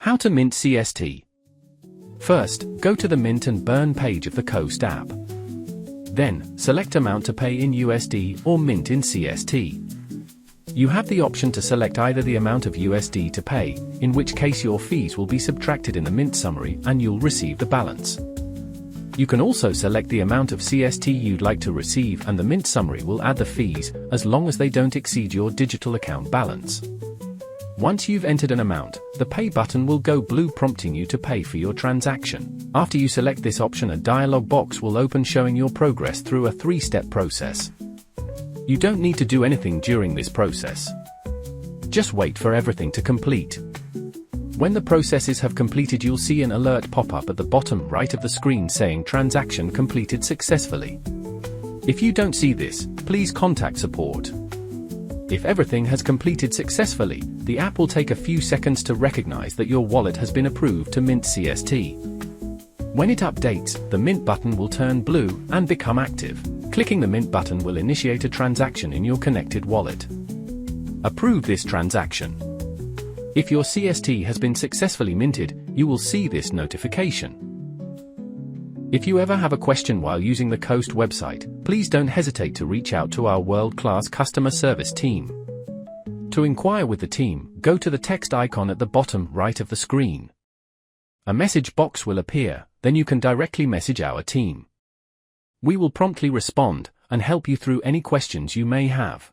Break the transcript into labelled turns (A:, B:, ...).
A: How to mint CST. First, go to the Mint and Burn page of the Coast app. Then, select amount to pay in USD or mint in CST. You have the option to select either the amount of USD to pay, in which case your fees will be subtracted in the mint summary and you'll receive the balance. You can also select the amount of CST you'd like to receive and the mint summary will add the fees, as long as they don't exceed your digital account balance. Once you've entered an amount, the Pay button will go blue prompting you to pay for your transaction. After you select this option, a dialog box will open showing your progress through a 3-step process. You don't need to do anything during this process. Just wait for everything to complete. When the processes have completed, you'll see an alert pop up at the bottom right of the screen saying transaction completed successfully. If you don't see this, please contact support. If everything has completed successfully, the app will take a few seconds to recognize that your wallet has been approved to mint CST. When it updates, the Mint button will turn blue and become active. Clicking the Mint button will initiate a transaction in your connected wallet. Approve this transaction. If your CST has been successfully minted, you will see this notification. If you ever have a question while using the Coast website, please don't hesitate to reach out to our world-class customer service team. To inquire with the team, go to the text icon at the bottom right of the screen. A message box will appear, then you can directly message our team. We will promptly respond and help you through any questions you may have.